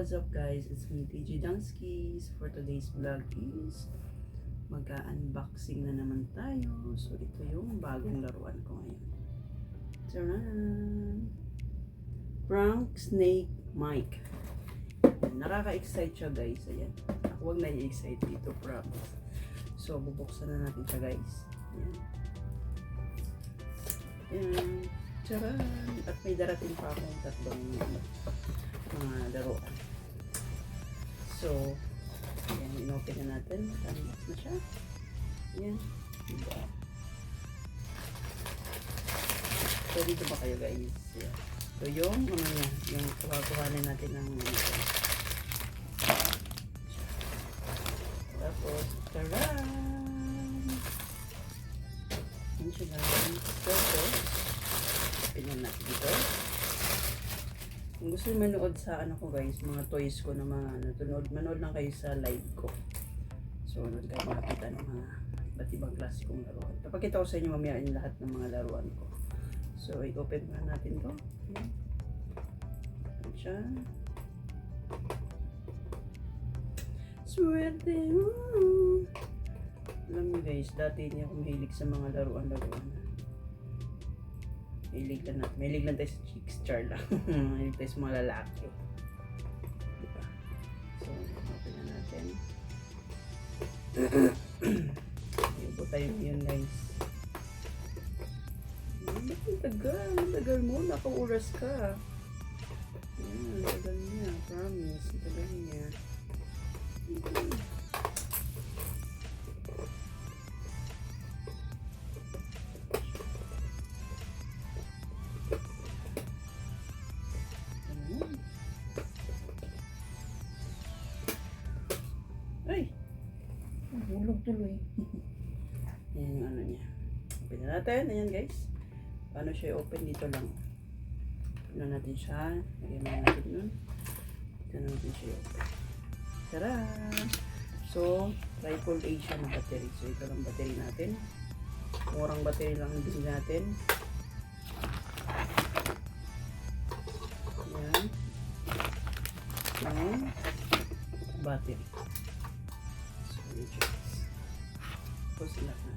what's up guys? It's me, TJ Dangskis. For today's vlog is mag-unboxing na naman tayo. So ito yung bagong laruan ko ngayon. Taran! Prank Snake Mike. Nakaka-excite siya guys. Ayan. Ako wag na-excite dito, promise. So bubuksan na natin siya guys. Ayan. Ayan. Taran! At may darating pa akong tatlong mga laruan. So, ayan, in-open na natin. Unbox na siya. Ayan. Diba? So, dito ba kayo guys? Ayan. So, yung ano niya, yung kuha-kuhanin natin ng tapos, taran! Ayan siya guys. So, pinan natin dito. Kung gusto nyo manood sa ano ko guys, mga toys ko na mga manood lang kayo sa live ko. So, doon kayo makakita ng mga iba't ibang klase kong laruan. Papakita ko sa inyo mamaya yung lahat ng mga laruan ko. So, i-open na natin to. Ayan siya. Swerte! Alam nyo guys, dati hindi ako mahilig sa mga laruan-laruan. Mahilig lang tayo sa chicks, char lang. Mahilig tayo sa mga lalaki. Diba? So, open na natin. Ayun po tayo yun guys. Tagal mo, nakauras ka. Ayan, tagal niya, promise, tagal niya. Ay! Hulog tuloy. Yan yung ano niya. Open na natin. Ayan guys. Paano siya i-open? Dito lang. Open na natin siya. Lagyan na natin nun. Dito na natin siya i-open. Tara! So, triple A siya na battery. So, ito lang battery natin. Murang battery lang ang bili natin. Ayan. Ayan. Battery. Tapos sila na.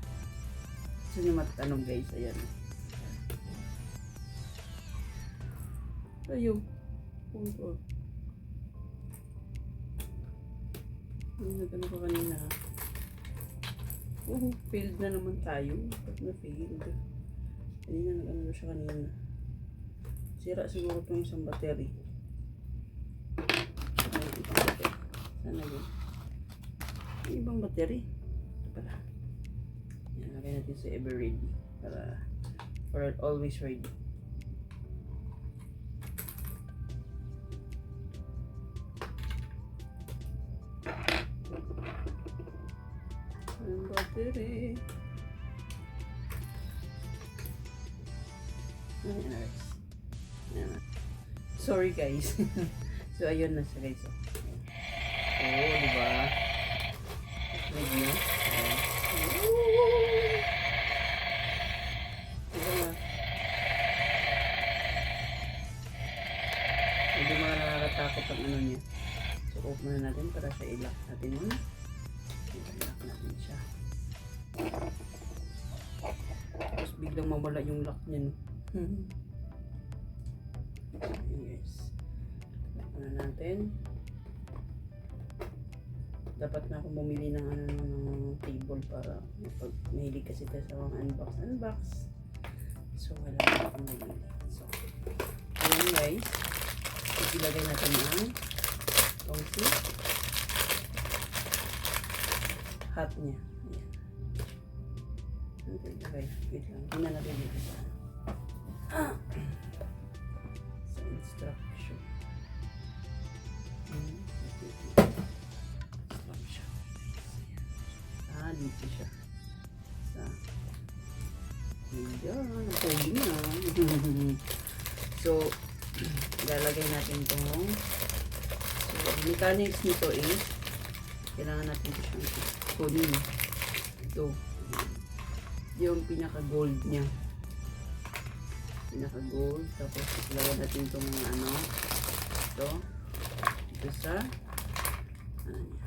Gusto nyo matanong guys, ayan. Ayun. Punto. Nagano ko kanina ha. Failed na naman tayo. Ba't na failed? Kanina nagano siya kanina. Sira siguro itong isang battery. Sana yun. May ibang battery. Ito pala. Yan, lagay natin sa ever ready. For always ready. Ang battery. Ayan guys. Ayan. Sorry guys. So ayun na siya guys. Oh, diba? Medyo. Medyo mga nakakatakot ang ano niya. So, open na natin para siya i-lock natin muna. I-lock natin siya. Tapos biglang mawala yung lock niya. Yes. Lock na natin. Dapat na ako bumili ng ano ng table para pag mahilig kasi tayo sa mga unbox. So wala na akong bumili. So ayan guys, ilagay natin ang tongsi hat niya. Ayan. Okay, wait lang. Tingnan natin dito sa instruction. Dito siya sa ayan, pogi na. So lalagay natin itong mechanics nito is kailangan natin ito siyang kunin. Ito yung pinaka gold niya, pinaka gold. Tapos ilagay natin itong ano ito dito sa ano niya.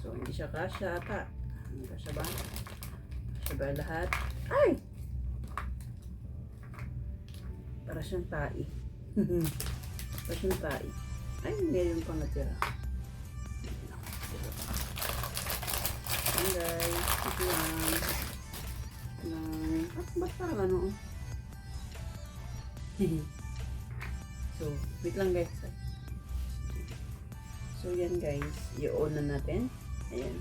So, hindi siya kasya ata. Kasya ba? Kasya ba lahat? Ay! Para siyang tai. Para siyang tai. Ay, ngayon pang natira. Ayan guys. Ito lang. Ba't parang ano? So, wait lang guys. So, yan guys. I-on na natin. Ayan.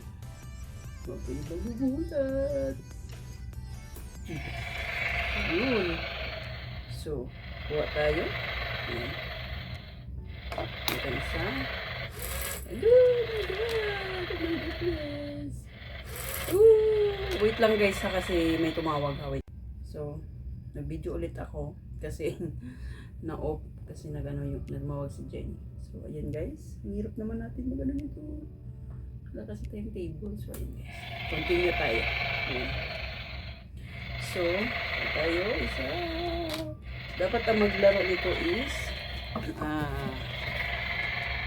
Magbubulat. Yun. So, kuha tayo. Ayan. Ito isa. Oh my goodness. Wait lang guys ha, kasi may tumawag ha. Wait. So, nag-video ulit ako kasi na-off kasi nag-ano yung nagmawag si Jenny. So, ayan guys. Ang hirap naman natin mag-ano nito. Wala kasi tayong table. So, ayan guys. Continue tayo. Ayan. So, tayo isa. Dapat ang maglaro nito is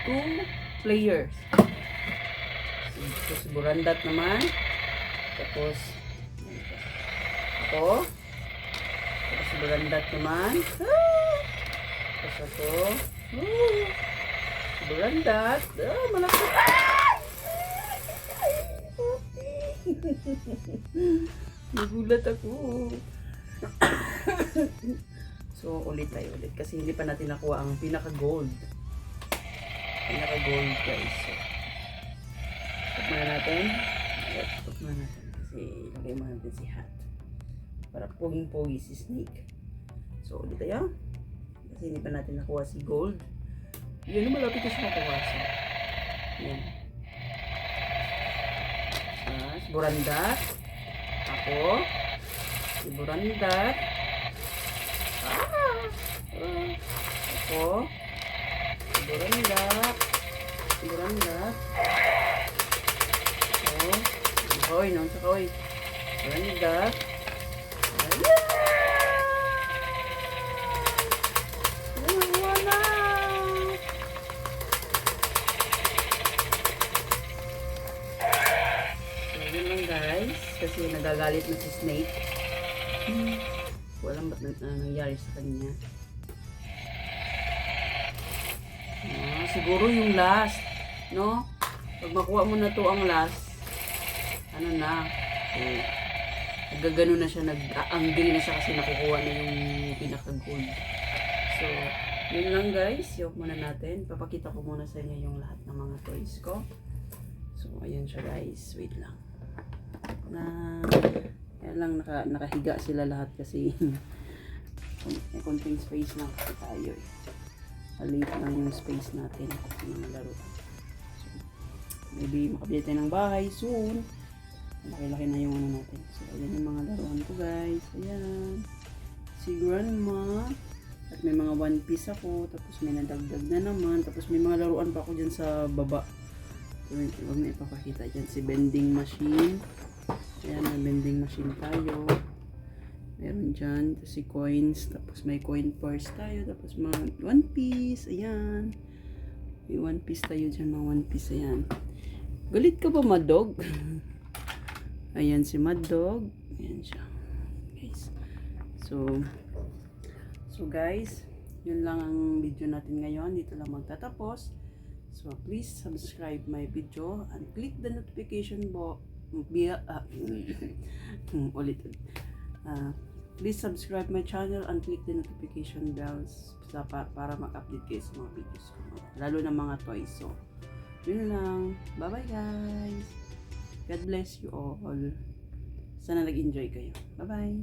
2 players. So, si Burandat naman. Tapos, ako. Tapos si Burandat naman. Tapos ako. Si Burandat. Malapit. Nagulat ako. So, ulit tayo ulit. Kasi hindi pa natin nakuha ang pinaka-gold. Pinaka-gold guys. So, stop muna natin. Stop muna natin. Kasi ilagay mo natin si Hat. Para poging-pogi si Snake. So, ulit tayo. Kasi hindi pa natin nakuha si gold. Yan, malapit na siya nakuha. So, yan. Si Burandat. Ako. Si Burandat. Ako. Si Burandat. Si Burandat. Ako. Hoy, nang sa koy. Burandat. Kasi nagagalit na si Snake. Walang ba't nangyari sa kanya. Siguro yung last, no? Pag makuha mo na to ang last, ano na, nagagano na siya, nag-angry na siya kasi nakukuha na yung pinaka-gold. So, yun lang guys. Yung muna natin. Papakita ko muna sa inyo yung lahat ng mga toys ko. So, ayun siya guys. Wait lang. Yan lang nakahiga sila lahat kasi may konting space lang kasi tayo eh. Maliit lang yung space natin yung laro. So, maybe makabili tayo ng bahay soon. Laki-laki na yung ano natin. So ayan yung mga laruan ko guys. Ayan si Grandma at may mga One Piece ako, tapos may nadagdag na naman, tapos may mga laruan pa ako dyan sa baba. So, huwag na ipapakita dyan si vending machine. Ayan, may vending machine tayo. Meron dyan. Tapos si coins. Tapos may coin purse tayo. Tapos mga One Piece. Ayan. May One Piece tayo dyan. Mga One Piece. Ayan. Galit ka ba, Mad Dog? Ayan si Mad Dog. Ayan siya. Guys. So guys, yun lang ang video natin ngayon. Dito lang magtatapos. So please subscribe my video and click the notification bell. Please subscribe my channel and click the notification bells para mag-update kayo sa mga videos ko, lalo na mga toys. So yun lang, bye bye guys, God bless you all, sana nag-enjoy kayo, bye bye.